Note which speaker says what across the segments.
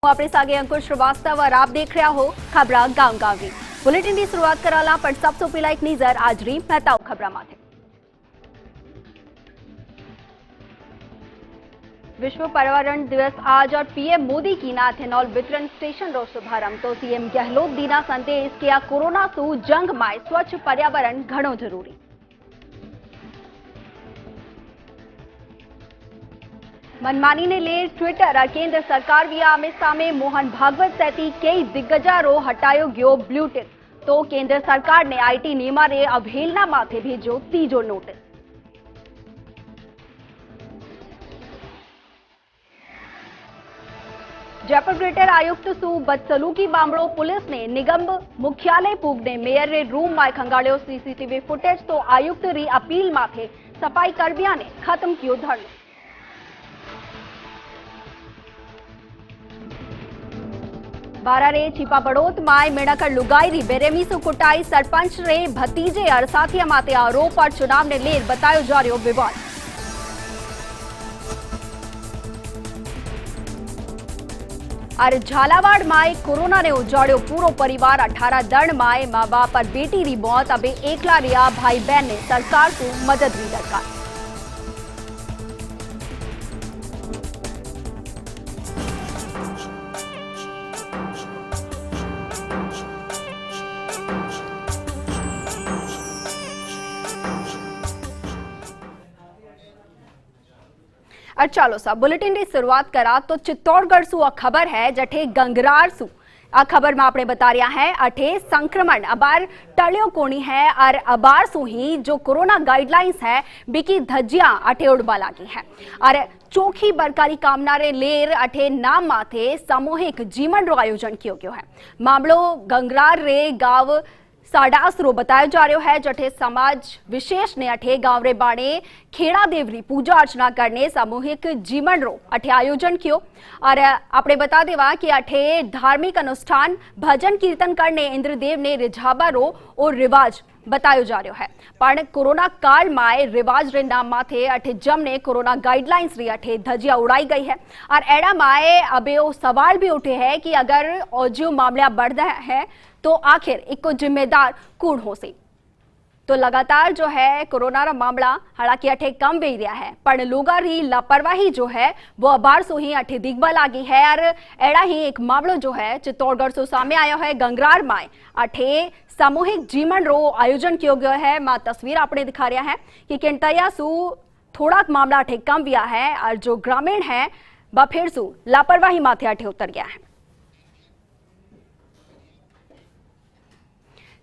Speaker 1: अपने सागे अंकुर श्रीवास्तव और आप देख रहा हो खबरा गांव गांवी। बुलेटिन की शुरुआत कराला पर सबसे पहला एक नजर आजरी मेहताओ खबरा माथे। विश्व पर्यावरण दिवस आज और पीएम मोदी की ना एथेनॉल वितरण स्टेशन रो शुभारंभ तो सीएम गहलोत दीना संदेश के आ कोरोना सु जंग में स्वच्छ पर्यावरण घणो जरूरी। मनमानी ने ले ट्विटर और केंद्र सरकार भी आमे सामे मोहन भागवत सहित कई दिग्गजारो हटायो गयो ब्लू टिक तो केंद्र सरकार ने आईटी नियमा रे अवहेलना माथे भेजो तीजो नोटिस। जयपुर ग्रेटर आयुक्त सु बदसलूकी मामलो पुलिस ने निगम मुख्यालय पूगने मेयर रे रूम में खंगाड़ो सीसीटीवी फुटेज तो आयुक्त री अपील माथे सफाई कर्मिया ने खत्म कियो धरनो। बारा रे छिपा बड़ोत माय मेड़ाकर लुगाई री बेरेमी सु कुटाई सरपंच रे भतीजे और साथिया माते आरोप और चुनाव ने लेर बतायो जा रहा विवाद। और झालावाड़ माय कोरोना ने उजाड़ो पूरो परिवार 18 दर्ण माय मां बाप और बेटी री मौत अबे एकला रिया भाई बहन ने सरकार को मदद री दरकार। और चलो सा बुलेटिन की शुरुआत करा तो चित्तौड़गढ़ सु खबर है जठे गंगरार सु आ खबर में आपने बता रहा है अठे संक्रमण अबार टलियो कोणी है और अबार सु ही जो कोरोना गाइडलाइंस है बिकी धज्जियां अठे उड़बा लागी है और चोखी बरकारी कामना रे लेर अठे नाम माथे सामूहिक जीवन रो आयोजन कियो गयो है। मामलो गंगरार रे गांव साडास रो बताया जा रहा है जठे समाज विशेष ने अठे गांव रे बाणे खेड़ा देवरी पूजा अर्चना करने सामूहिक जीवन रो अठे आयोजन कियो और आपने बता देवा कि अठे धार्मिक अनुष्ठान भजन कीर्तन करने इंद्रदेव ने रिझाबा रो और रिवाज बतायो जा रहा है पण कोरोना काल में रिवाज रे नाम माथे अठे जमने कोरोना गाइडलाइंस री अठे धजिया उड़ाई गई है और एड़ा माए अबे वो सवाल भी उठे है कि अगर औजियो मामला बढ़ है तो आखिर इको जिम्मेदार कौन हो सी। तो लगातार जो है कोरोना रा मामला हालांकि अठे कम वे रहा है पर लोगा री लापरवाही जो है वो अबार सो ही अठे दिखबा लागी है और एड़ा ही एक मामलो जो है चित्तौड़गढ़ सो सामने आयो है गंगरार में अठे सामूहिक जीवन रो आयोजन किया गया है। मां तस्वीर आपने दिखा रहा है कि केंटया सु थोड़ा मामला अठे कम विया है और जो ग्रामीण है वह फिर सु लापरवाही माथे अठे उतर गया है।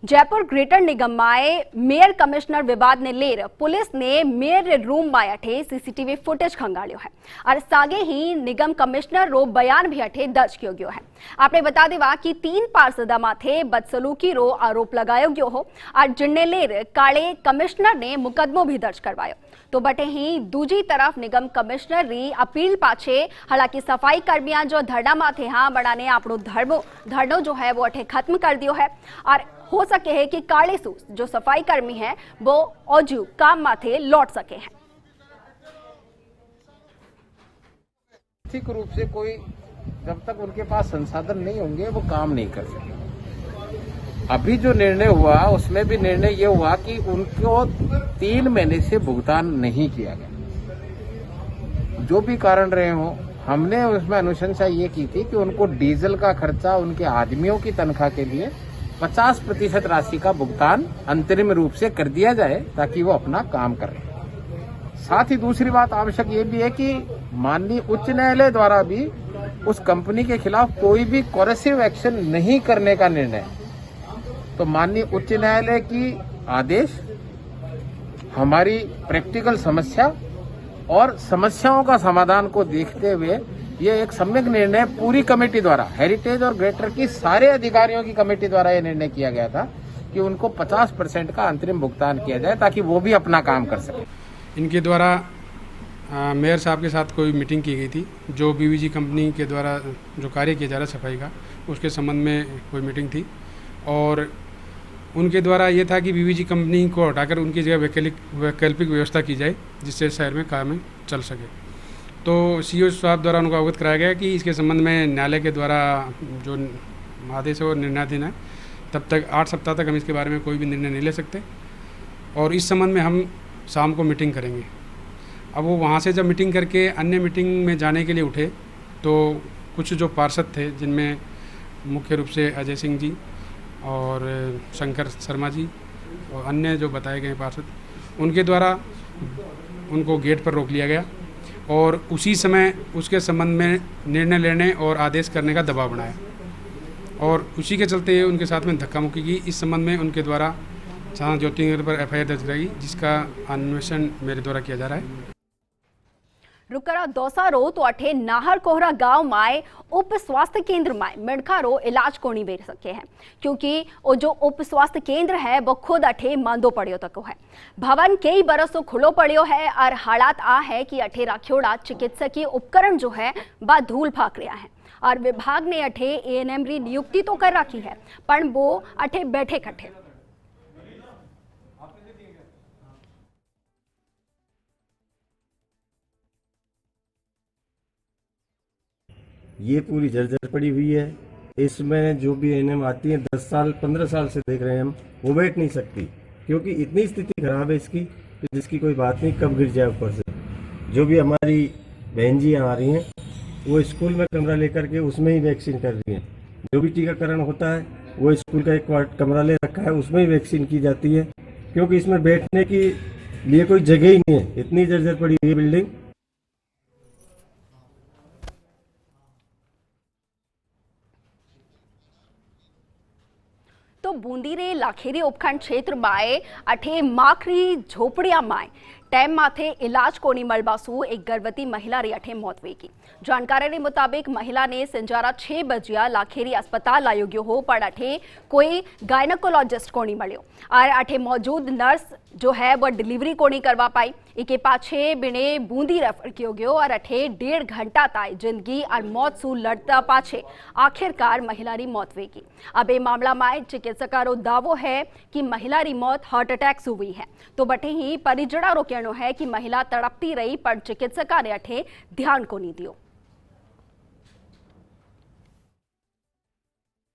Speaker 1: जयपुर ग्रेटर निगम में मेयर कमिश्नर विवाद ने लेर पुलिस ने मेयर रूम में अठे सीसीटीवी फुटेज खंगाड़ियो है और सागे ही निगम कमिश्नर रो बयान भी अठे दर्ज कियो गयो है। आपने बता देवा कि 3 पार्षदा माथे बदसलूकी रो आरोप लगायो गयो हो और जिनने लेर काले कमिश्नर ने मुकदमो भी दर्ज करवायो तो बटे ही दूजी तरफ निगम कमिश्नर री अपील पाछे हालांकि सफाई कर्मिया जो धरना माथे हाँ बनाने आपनो धरनो जो है वो अठे खत्म कर दियो है और हो सके है कि काले सू जो सफाई कर्मी है वो औजू काम माथे लौट सके हैं।
Speaker 2: आर्थिक रूप से कोई जब तक उनके पास संसाधन नहीं होंगे वो काम नहीं कर सकते। अभी जो निर्णय हुआ उसमें भी निर्णय ये हुआ कि उनको 3 महीने से भुगतान नहीं किया गया। जो भी कारण रहे हो हमने उसमें अनुशंसा ये की थी कि उनको डीजल का खर्चा उनके आदमियों की तनख्वाह के लिए 50% राशि का भुगतान अंतरिम रूप से कर दिया जाए ताकि वो अपना काम करें। साथ ही दूसरी बात आवश्यक ये भी है कि माननीय उच्च न्यायालय द्वारा भी उस कंपनी के खिलाफ कोई भी कोरेसिव एक्शन नहीं करने का निर्णय तो माननीय उच्च न्यायालय की आदेश हमारी प्रैक्टिकल समस्या और समस्याओं का समाधान को देखते हुए ये एक सम्यक निर्णय पूरी कमेटी द्वारा हेरिटेज और ग्रेटर की सारे अधिकारियों की कमेटी द्वारा ये निर्णय किया गया था कि उनको 50% का अंतरिम भुगतान किया जाए ताकि वो भी अपना काम कर सके।
Speaker 3: इनके द्वारा मेयर साहब के साथ कोई मीटिंग की गई थी जो बीवीजी कंपनी के द्वारा जो कार्य किया जा रहा है सफाई का उसके संबंध में कोई मीटिंग थी और उनके द्वारा ये था कि बीवीजी कंपनी को हटाकर उनकी जगह वैकल्पिक व्यवस्था की जाए जिससे शहर में काम चल सके। तो सीओ साहब द्वारा उनको अवगत कराया गया कि इसके संबंध में न्यायालय के द्वारा जो आदेश है वो निर्णयाधीन है। तब तक 8 सप्ताह तक हम इसके बारे में कोई भी निर्णय नहीं ले सकते और इस संबंध में हम शाम को मीटिंग करेंगे। अब वो वहाँ से जब मीटिंग करके अन्य मीटिंग में जाने के लिए उठे तो कुछ जो पार्षद थे, जिनमें मुख्य रूप से अजय सिंह जी और शंकर शर्मा जी और अन्य जो बताए गए पार्षद, उनके द्वारा उनको गेट पर रोक लिया गया और उसी समय उसके संबंध में निर्णय लेने और आदेश करने का दबाव बनाया और उसी के चलते उनके साथ में धक्का मुक्की की। इस संबंध में उनके द्वारा थाना ज्योतिनगर पर एफआईआर दर्ज कराई, जिसका अन्वेषण मेरे द्वारा किया जा रहा है।
Speaker 1: रुकरा दौसा रो तो अठे नाहर कोहरा गांव माए उप स्वास्थ्य केंद्र माए मिणखा रो इलाज कोनी बेर सके हैं, क्योंकि वो जो उप स्वास्थ्य केंद्र है वो खुद अठे मांदो पड़ियो तको है। भवन कई बरसों खुलो पड़ियो है और हालात आ है कि अठे राखियोड़ा चिकित्सकीय उपकरण जो है बा धूल फाक रहा है और विभाग ने अठे एएनएम री नियुक्ति तो कर रखी है पर वो अठे बैठे कठे।
Speaker 4: ये पूरी जर्जर पड़ी हुई है। इसमें जो भी एएनएम आती है 10 साल 15 साल से देख रहे हैं हम, वो बैठ नहीं सकती क्योंकि इतनी स्थिति खराब है इसकी कि जिसकी कोई बात नहीं, कब गिर जाए ऊपर से। जो भी हमारी बहन जी आ रही हैं वो स्कूल में कमरा लेकर के उसमें ही वैक्सीन कर रही हैं। जो भी टीकाकरण होता है वो स्कूल का एक कमरा ले रखा है, उसमें ही वैक्सीन की जाती है क्योंकि इसमें बैठने के लिए कोई जगह ही नहीं है। इतनी जर्जर पड़ी हुई है बिल्डिंग।
Speaker 1: तो बूंदी रे लाखेरी उपखंड क्षेत्र माए अठे माखरी झोपड़िया माए टाइम माथे इलाज कोनी मलबासू एक गर्भवती महिला री अठे मौत हुई की। जानकारी के मुताबिक महिला ने संजारा 6 बजिया लाखेरी अस्पताल लायो गयो हो पर अठे कोई गायनकोलॉजिस्ट कोनी मिलो और अठे मौजूद नर्स जो है वो डिलीवरी कोनी करवा पाई। इके पाछे बिने बूंदी रेफर कियो गयो और अठे 1.5 घंटा ताई जिंदगी और मौत सु लड़ता पाछे आखिरकार महिला री मौत हुई की। अब ये मामला में चिकित्सका रो दावो है कि महिला री मौत हार्ट अटैक से हुई है। तो बटे ही परिजड़ा रो कहनो है कि महिला तड़पती रही पर चिकित्सका ने अठे ध्यान को नहीं दियो।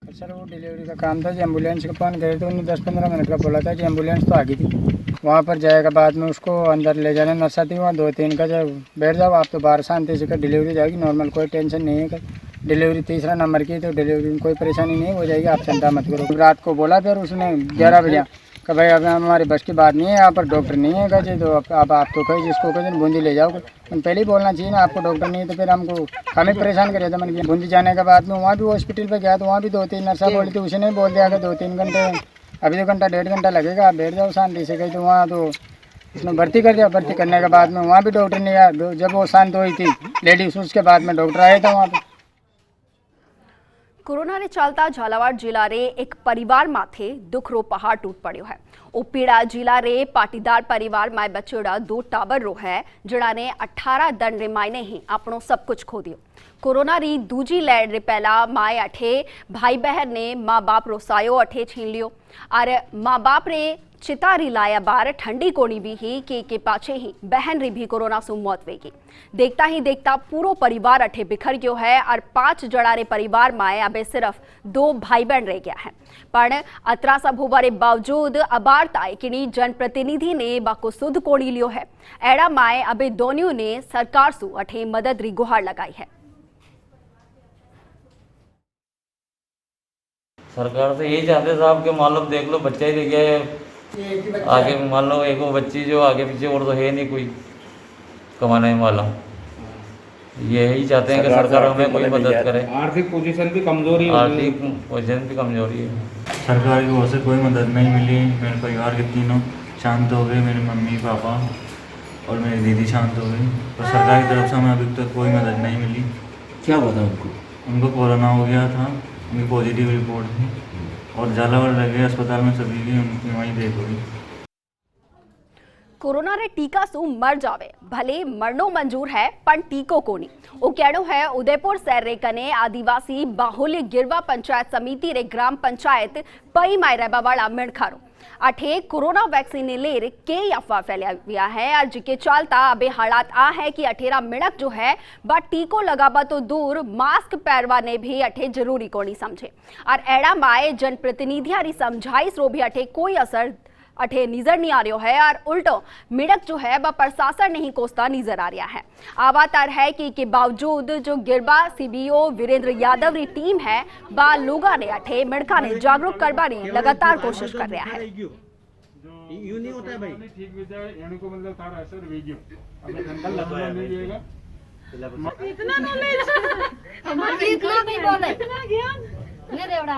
Speaker 5: सर वो डिलीवरी का काम था, जो एम्बुलेंस का फोन करे तो उन्होंने 10-15 मिनट का बोला था कि एम्बुलेंस तो आ गई थी। वहाँ पर जाएगा बाद में उसको अंदर ले जाने नर्सा थी वहाँ 2-3 का, जब बैठ जाओ आप तो बाहर शांति से कर डिलीवरी जाएगी नॉर्मल, कोई टेंशन नहीं है। कर डिलीवरी 3रा नंबर की तो डिलीवरी में कोई परेशानी नहीं हो जाएगी, आप चिंता मत करो। रात को बोला फिर उसने 11 बजे कि भाई अब हमारे बस की बात नहीं है, यहाँ पर डॉक्टर नहीं है कहे तो अब आप तो कहे जिसको कहे बूंदी ले जाओ। पहले ही बोलना चाहिए ना, आपको डॉक्टर नहीं है तो फिर हमको हमें परेशान कर था। मैंने बूंदी जाने के बाद में वहाँ भी हॉस्पिटल पे गया तो वहाँ भी 2-3 नर्सा बोली थी, उसने बोल दिया कि 2-3 घंटे अभी 2 घंटा 1.5 घंटा लगेगा, आप बैठ जाओ शांति से। गई तो वहाँ तो उसने भर्ती कर दिया। भर्ती करने के बाद में वहाँ भी डॉक्टर नहीं आया। जब वो शांत हुई थी लेडीज उसके बाद में डॉक्टर आया था वहाँ पे।
Speaker 1: कोरोना ने चालता झालावाड़ जिला रे एक परिवार माथे दुख रो पहाड़ टूट पड़ो है। उपीड़ा जिला रे पाटीदार परिवार माय बचेड़ा 2 टाबर रो है जड़ा ने 18 दिन रे मायने ही अपनो सब कुछ खो दियो। कोरोना री दूजी लहर रे पहला माए अठे भाई बहन ने माँ बाप रो सायो अठे छीन लियो और माँ बाप रे चितारी लाया बार ठंडी कोनी भी ही के पाछे ही बहन री भी कोरोना सु मौत वेगी। देखता ही देखता पूरो परिवार अठे बिखर गयो है और 5 जड़ा रे परिवार माए अबे सिर्फ 2 भाई बहन रह गया है। पर अतरा सब होबारे बावजूद अबारता किनी जनप्रतिनिधि ने बाको सुध कोड़ी लियो है। एड़ा माए अबे दोनियों ने सरकार सु अठे मदद री गुहार लगाई है।
Speaker 6: सरकार से यही चाहते साहब कि मान लो देख लो बच्चा ही रह गया है आगे, मान लो एक वो बच्ची जो आगे पीछे और तो है नहीं कोई कमाने वाला। यही चाहते हैं कि सरकार हमें कोई मदद करे।
Speaker 2: आर्थिक पोजीशन भी कमजोरी है,
Speaker 6: आर्थिक पोजीशन भी कमजोरी है।
Speaker 7: सरकार की ओर से कोई मदद नहीं मिली। मेरे परिवार के तीनों शांत हो गए, मेरे मम्मी पापा और मेरी दीदी शांत हो गई, पर सरकार की तरफ से हमें अभी तक कोई मदद नहीं मिली।
Speaker 4: क्या बता
Speaker 7: उनको कोरोना हो गया था, उनकी पॉजिटिव रिपोर्ट थी और झालावाड़ रह गए अस्पताल में सभी की, उनकी वहीं डेथ हो गई।
Speaker 1: कोरोना रे टीका सु मर जावे भले मरनो मंजूर है पर टीको कोनी। ओ कहनो है उदयपुर शहर रे कने आदिवासी बाहुल्य गिरवा पंचायत समिति रे ग्राम पंचायत पई माय रहबा वाला मिणखारो। अठे कोरोना वैक्सीन लेर कई अफवाह फैलिया हुआ है और जिके चलता अबे हालात आ है कि अठेरा मिणक जो है बा टीको लगाबा तो दूर मास्क पहरवा ने भी अठे जरूरी कोनी समझे और एड़ा माए जनप्रतिनिधियारी समझाइश रो भी अठे कोई असर अठे नजर नहीं आ रहा है और उल्टो मिड़क जो है वह प्रशासन नहीं कोसता नजर आ रहा है। आवातार है कि के बावजूद जो गिरबा सीबीओ वीरेंद्र यादव री टीम है बा लोगा ने अठे मिड़का ने जागरूक करवा रही लगातार कोशिश कर रहा है।
Speaker 8: यूं नहीं होता है भाई,
Speaker 3: ठीक विजय यानी को मतलब तारा असर वेगियो अब अंकल लगवा नहीं देगा
Speaker 9: इतना नॉलेज हमारे इतना नहीं बोले इतना ज्ञान ले रेवड़ा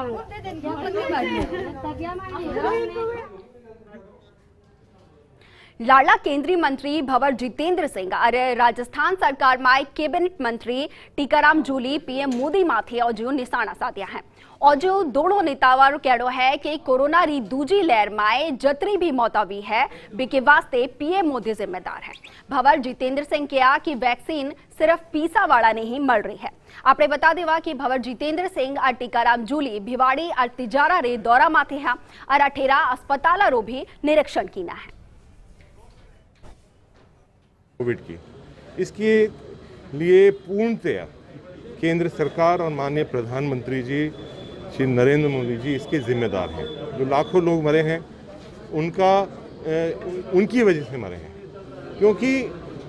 Speaker 1: लाडला केंद्रीय मंत्री भंवर जितेंद्र सिंह और राजस्थान सरकार में कैबिनेट मंत्री टीकाराम जूली पीएम मोदी माथे और निशाना साध्या है और जो दोनों नेतावारो कहड़ो है कि कोरोना री दूजी लहर में जतरी भी मौत हुई है बिके वास्ते पीएम मोदी जिम्मेदार है। भंवर जितेंद्र सिंह कहा कि वैक्सीन सिर्फ पीसावाड़ा नहीं मिल रही है। आपने बता देवा कि भंवर जितेंद्र सिंह और टीकाराम जूली भिवाड़ी और तिजारा रे दौरा माथे है और अठेरा अस्पताल रो भी निरीक्षण कीना है।
Speaker 10: कोविड की इसके लिए पूर्णतया केंद्र सरकार और माननीय प्रधानमंत्री जी श्री नरेंद्र मोदी जी इसके जिम्मेदार हैं। जो लाखों लोग मरे हैं उनकी वजह से मरे हैं, क्योंकि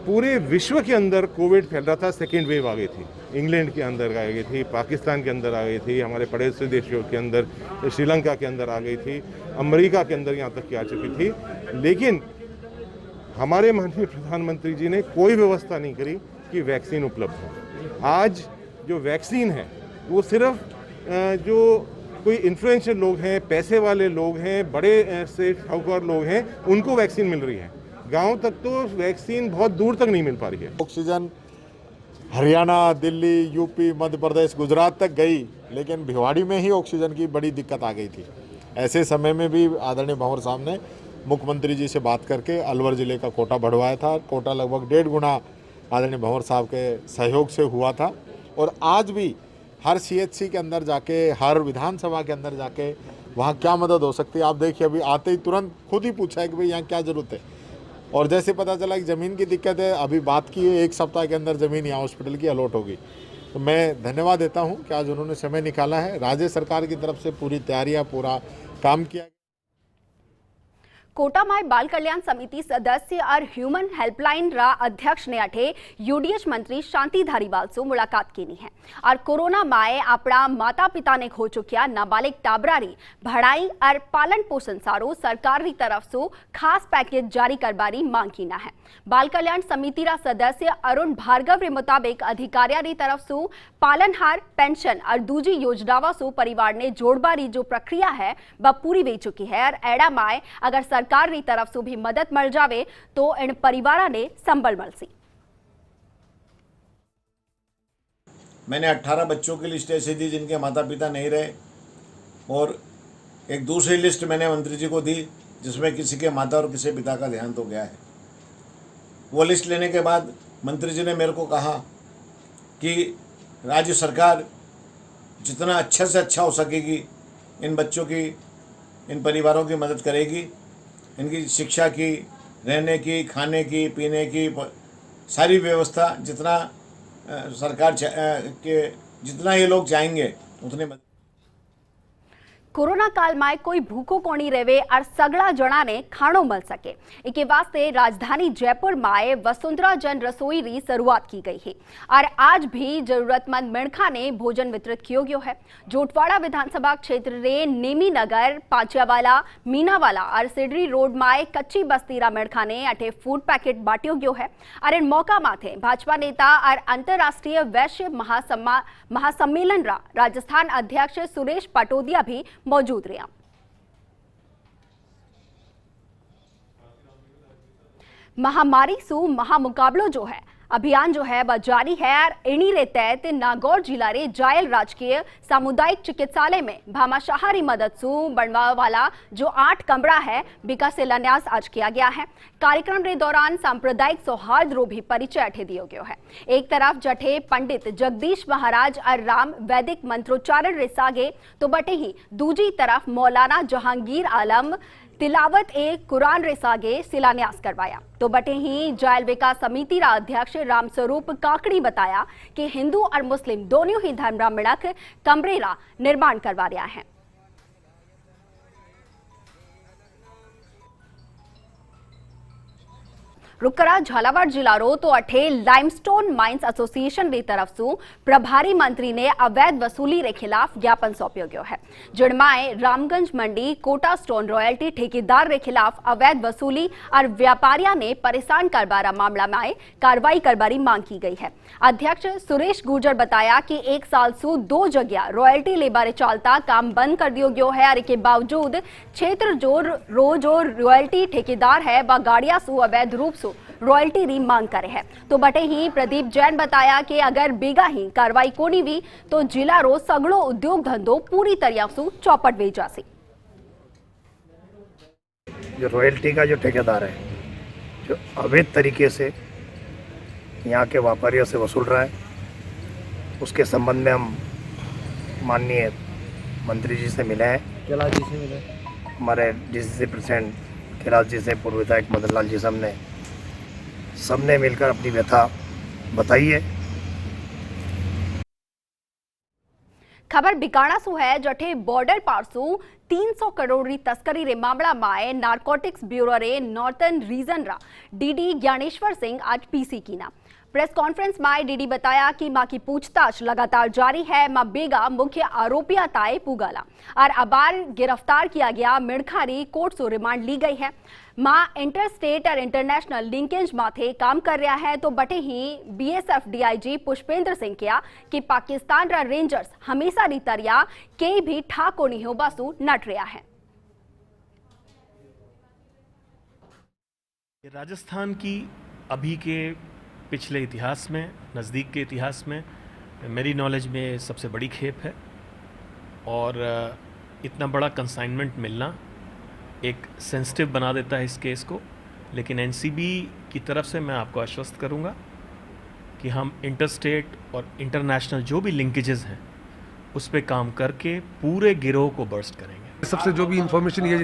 Speaker 10: पूरे विश्व के अंदर कोविड फैल रहा था। सेकेंड वेव आ गई थी, इंग्लैंड के अंदर आ गई थी, पाकिस्तान के अंदर आ गई थी, हमारे पड़ोसी देशों के अंदर, श्रीलंका के अंदर आ गई थी, अमेरिका के अंदर यहाँ तक की आ चुकी थी। लेकिन हमारे माननीय प्रधानमंत्री जी ने कोई व्यवस्था नहीं करी कि वैक्सीन उपलब्ध हो। आज जो वैक्सीन है वो सिर्फ जो कोई इन्फ्लुएंशियल लोग हैं, पैसे वाले लोग हैं, बड़े से शाहूकार लोग हैं, उनको वैक्सीन मिल रही है। गांव तक तो वैक्सीन बहुत दूर तक नहीं मिल पा रही है।
Speaker 11: ऑक्सीजन हरियाणा, दिल्ली, यूपी, मध्य प्रदेश, गुजरात तक गई, लेकिन भिवाड़ी में ही ऑक्सीजन की बड़ी दिक्कत आ गई थी। ऐसे समय में भी आदरणीय भंवर साहब ने मुख्यमंत्री जी से बात करके अलवर ज़िले का कोटा बढ़वाया था। कोटा लगभग 1.5 गुना आदरणीय भंवर साहब के सहयोग से हुआ था और आज भी हर सीएचसी के अंदर जाके, हर विधानसभा के अंदर जाके वहाँ क्या मदद हो सकती है। आप देखिए, अभी आते ही तुरंत खुद ही पूछा है कि भाई यहाँ क्या ज़रूरत है, और जैसे पता चला कि ज़मीन की दिक्कत है, अभी बात की है 1 सप्ताह के अंदर ज़मीन यहाँ हॉस्पिटल की अलॉट होगी। तो मैं धन्यवाद देता हूँ कि आज उन्होंने समय निकाला है। राज्य सरकार की तरफ से पूरी तैयारियाँ, पूरा काम किया।
Speaker 1: कोटा में बाल कल्याण समिति सदस्य और ह्यूमन हेल्पलाइन रा अध्यक्ष ने अठे यूडीएच मंत्री शांति धारीवाल से मुलाकात की है और कोरोना माए अपना माता पिता ने खो चुकिया नाबालिग टाबरारी भड़ाई और पालन पोषण सारो सरकार की तरफ से खास पैकेज जारी करवारी मांग की है। बाल कल्याण समिति रा सदस्य अरुण भार्गव रे मुताबिक अधिकारिया री तरफ से पालनहार पेंशन और दूजी योजनावा से परिवार ने जोड़बारी जो प्रक्रिया है वह पूरी हो चुकी है और एड़ा माए अगर सरकार की तरफ से भी मदद मिल जावे तो इन परिवार ने संबल मिलसी।
Speaker 12: मैंने 18 बच्चों की लिस्ट ऐसी दी जिनके माता पिता नहीं रहे, और एक दूसरी लिस्ट मैंने मंत्री जी को दी जिसमें किसी के माता और किसी पिता का देहांत हो गया है। वो लिस्ट लेने के बाद मंत्री जी ने मेरे को कहा कि राज्य सरकार जितना अच्छा से अच्छा हो सकेगी इन बच्चों की, इन परिवारों की मदद करेगी। इनकी शिक्षा की, रहने की, खाने की, पीने की सारी व्यवस्था जितना सरकार के जितना ये लोग चाहेंगे उतने मदद।
Speaker 1: कोरोना काल में कोई भूखो कोनी रेवे और सगड़ा जणा ने खाणो मिल सके इके वास्ते राजधानी जयपुर में वसुंधरा जन रसोई री शुरुआत की गई है और आज भी जरूरतमंद मिणखा ने भोजन वितरित किया गयो है। जोटवाड़ा विधानसभा क्षेत्र रे नेमी नगर, पाचियावाला, मीनावाला और सिडरी रोड में कच्ची बस्ती रा मिणखा ने अठे फूड पैकेट बांटियो गयो है और इन मौका माथे भाजपा नेता और अंतर्राष्ट्रीय वैश्य महासम्मेलन रा राजस्थान अध्यक्ष सुरेश पटोदिया भी मौजूद रहा। महामारी सु महामुकाबलो जो है अभियान जो है वह जारी है और इन्हीं रे तहत नागौर जिला रे जायल राजकीय सामुदायिक चिकित्सालय में भामाशाह री मदद सु बनवा वाला जो 8 कमरा है बिका शिलान्यास आज किया गया है। कार्यक्रम रे दौरान सांप्रदायिक सौहार्द रो भी परिचय अठे दियो गयो है। एक तरफ जठे पंडित जगदीश महाराज और राम वैदिक मंत्रोच्चारण रे सागे तो बटे ही दूजी तरफ मौलाना जहांगीर आलम तिलावत एक कुरान रे सागे शिलान्यास करवाया। तो बटे ही जायल विकास समिति रा अध्यक्ष रामस्वरूप काकड़ी बताया कि हिंदू और मुस्लिम दोनों ही धर्म रा मिलक कमरे रा निर्माण करवा रहा है। रुकरा झालावाड़ जिला रो तो अठे लाइमस्टोन माइंस एसोसिएशन की तरफ से प्रभारी मंत्री ने अवैध वसूली के खिलाफ ज्ञापन सौंप्यो गयो है। जिनमाए रामगंज मंडी कोटा स्टोन रॉयल्टी ठेकेदार के खिलाफ अवैध वसूली और व्यापारिया ने परेशान करवारा मामला में कार्रवाई करवारी मांग की गई है। अध्यक्ष सुरेश गुर्जर बताया कि 1 साल से 2 जगह रॉयल्टी लेबारे चलता काम बंद कर दियो गयो है और के बावजूद क्षेत्र जो रॉयल्टी ठेकेदार है व गाड़िया सु अवैध रूप से रॉयल्टी री मांग करे है। तो बटे ही प्रदीप जैन बताया कि अगर बेगा ही कार्रवाई कोनी हुई तो जिला रो सगड़ो उद्योग धंधो पूरी तरह से चौपट वे जासी।
Speaker 13: जो रॉयल्टी का जो ठेकेदार है जो अवैध तरीके से यहाँ के व्यापारियों से वसूल रहा है, उसके संबंध में हम माननीय मंत्री जी से मिले हैं। कैलाश जी से मिले, हमारे डीसीसी प्रेसिडेंट कैलाश जी से, पूर्व विधायक मदन लाल जी सामने सबने मिलकर अपनी व्यथा बताई है।
Speaker 1: खबर बिकाणा सु है जठे बॉर्डर पारसू 300 करोड़ री तस्करी रे मामला में नारकोटिक्स ब्यूरो रे नॉर्थन रीजन रा डीडी ज्ञानेश्वर सिंह आज पीसी कीना। प्रेस कॉन्फ्रेंस में डीडी बताया कि मां की पूछताछ लगातार जारी है। मां बेगा मुख्य आरोपिया ताए पुगाला और अबार गिरफ्तार किया गया मिड़खारी कोर्ट से रिमांड ली गई है। मां इंटर स्टेट और इंटरनेशनल लिंकेज माथे काम कर रहा है। तो बटे ही बीएसएफ डीआईजी पुष्पेंद्र सिंह किया कि पाकिस्तान रा रेंजर्स हमेशा री तरिया कई भी ठाको नहीं हो बासु नट रहा है।
Speaker 14: राजस्थान की अभी के पिछले इतिहास में, नज़दीक के इतिहास में मेरी नॉलेज में सबसे बड़ी खेप है और इतना बड़ा कंसाइनमेंट मिलना एक सेंसिटिव बना देता है इस केस को। लेकिन एनसीबी की तरफ से मैं आपको आश्वस्त करूंगा कि हम इंटरस्टेट और इंटरनेशनल जो भी लिंकेजेस हैं उस पर काम करके पूरे गिरोह को बर्स्ट करेंगे।
Speaker 3: सबसे जो भी इंफॉर्मेशन ये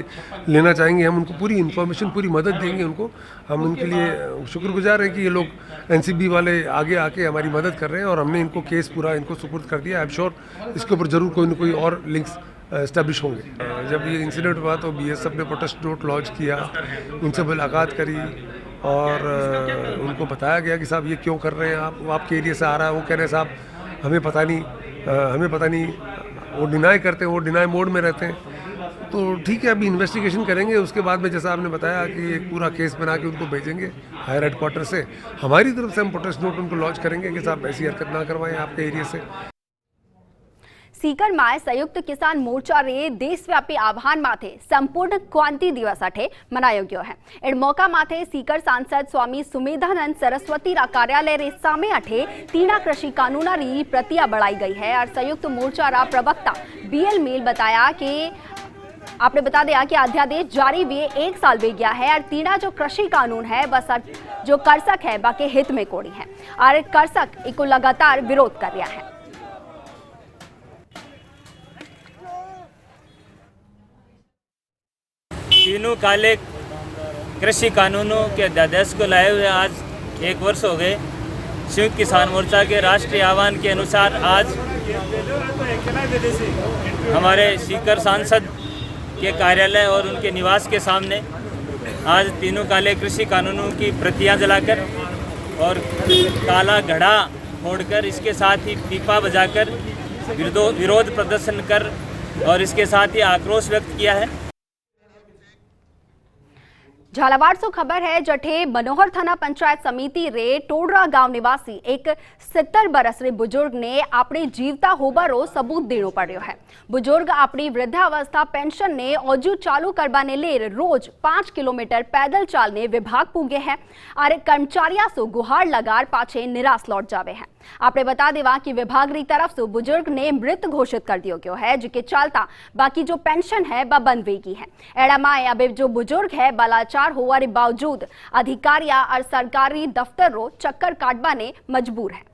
Speaker 3: लेना चाहेंगे हम उनको पूरी इंफॉर्मेशन, पूरी मदद देंगे उनको। हम उनके लिए शुक्रगुजार हैं कि ये लोग एनसीबी वाले आगे आके हमारी मदद कर रहे हैं और हमने इनको केस पूरा इनको सुपुर्द कर दिया। आई एम श्योर इसके ऊपर जरूर कोई ना कोई और लिंक्स एस्टेब्लिश होंगे। जब ये इंसिडेंट हुआ तो बीएसएफ ने प्रोटेस्ट नोट लॉन्च किया, उनसे मुलाकात करी और उनको बताया गया कि साहब ये क्यों कर रहे हैं आप, वो आपके एरिया से आ रहा है। वो कह रहे हैं साहब हमें पता नहीं, वो डिनाई करते हैं, वो डिनाई मोड में रहते हैं। तो ठीक है, अभी इन्वेस्टिगेशन करेंगे, उसके बाद में जैसा आपने बताया कि एक पूरा केस बना के उनको भेजेंगे हायर हेडक्वार्टर से। हमारी तरफ से हम प्रोटेस्ट नोट उनको लॉन्च करेंगे कि साहब ऐसी हरकत ना करवाएं आपके एरिया से।
Speaker 1: सीकर में संयुक्त किसान मोर्चा रे देशव्यापी आह्वान माथे संपूर्ण क्रांति दिवस अठे मनायो गयो है। इन मौका माथे सीकर सांसद स्वामी सुमेधानंद सरस्वती रा कार्यालय रे सामे अठे तीना कृषि कानूना री प्रतिया बढ़ाई गई है। और संयुक्त मोर्चा रा प्रवक्ता बीएल मील बताया कि आपने बता दिया कि अध्यादेश जारी हुए 1 साल वे गया है और तीना जो कृषि कानून है बस जो कर्षक है बाकी हित में कोड़ी है और कर्षक इको लगातार विरोध कर रहा है।
Speaker 15: तीनों काले कृषि कानूनों के अध्यादेश को लाए हुए आज 1 वर्ष हो गए। संयुक्त किसान मोर्चा के राष्ट्रीय आह्वान के अनुसार आज हमारे सीकर सांसद के कार्यालय और उनके निवास के सामने आज तीनों काले कृषि कानूनों की प्रतियां जलाकर और काला घड़ा फोड़कर इसके साथ ही पीपा बजाकर विरोध प्रदर्शन कर और इसके साथ ही आक्रोश व्यक्त किया है।
Speaker 1: झालावाड़ से खबर है जठे मनोहर थाना पंचायत समिति रे टोडरा गांव निवासी एक 70 बरस रे बुजुर्ग ने अपने जीवता होबारो सबूत देनो पड़ो है। बुजुर्ग अपनी वृद्धावस्था पेंशन ने औजू चालू करवाने ले रोज 5 किलोमीटर पैदल चालने विभाग पूगे हैं और कर्मचारिया सो गुहार लगार पाछे निराश लौट जावे हैं। आपने बता देवा कि विभाग री तरफ से बुजुर्ग ने मृत घोषित कर दियो गयो है, जिसके चलता बाकी जो पेंशन है वह बंद वेगी है। एड़ा माए अब जो बुजुर्ग है बालाचार होने के बावजूद अधिकारिया और सरकारी दफ्तर रो चक्कर काटवा ने मजबूर है।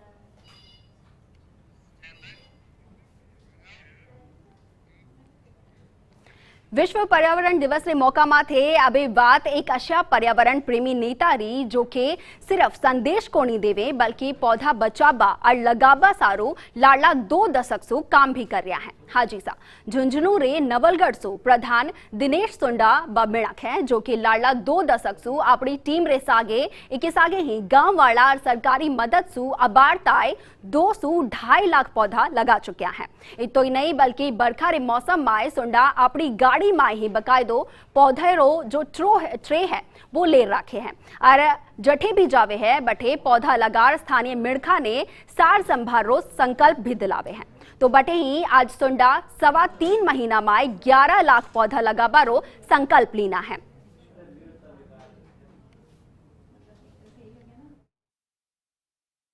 Speaker 1: विश्व पर्यावरण दिवस ने मौका माथे अबे बात एक अशा पर्यावरण प्रेमी नेता री जो के सिर्फ संदेश को नहीं देवे बल्कि पौधा बचाबा और लगाबा सारो लाडला 2 दशक सु काम भी कर रहा है। हाजी सा झुंझुनू रे नवलगढ़ सु प्रधान दिनेश सुंडा बमिणक है जो कि लाडला 2 दशक सु अपनी टीम रे सागे ही गांव वाला और सरकारी मदद सु अबारताए 2 सु 2.5 लाख पौधा लगा चुका है। इतो ही नहीं बल्कि बरखा रे मौसम में सुंडा अपनी गाड़ी में ही बकायदो पौधे रो जो ट्रे है वो ले रखे हैं और जठे भी जावे है बठे पौधा लगार स्थानीय मिड़खा ने सार संभार रो संकल्प भी दिलावे हैं। तो बटे ही आज सुंडा 3.25 महीना में 11 लाख पौधा लगाबा रो संकल्प लीना है।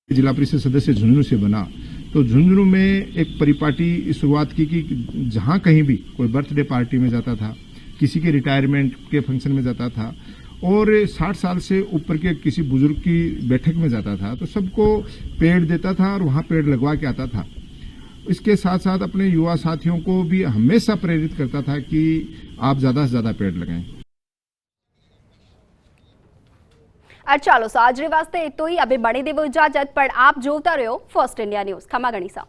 Speaker 16: जिला परिषद सदस्य झुंझुनू से बना तो झुंझुनू में एक परिपाटी शुरुआत की कि जहां कहीं भी कोई बर्थडे पार्टी में जाता था, किसी के रिटायरमेंट के फंक्शन में जाता था और 60 साल से ऊपर के किसी बुजुर्ग की बैठक में जाता था तो सबको पेड़ देता था और वहां पेड़ लगवा के आता था। इसके साथ साथ अपने युवा साथियों को भी हमेशा प्रेरित करता था कि आप ज्यादा से ज्यादा पेड़ लगाएं।
Speaker 1: चालो आज वास्ते तो ही अभी बड़ी देव इजाजत पर आप जोता रहो फर्स्ट इंडिया न्यूज। खमा गणिसा।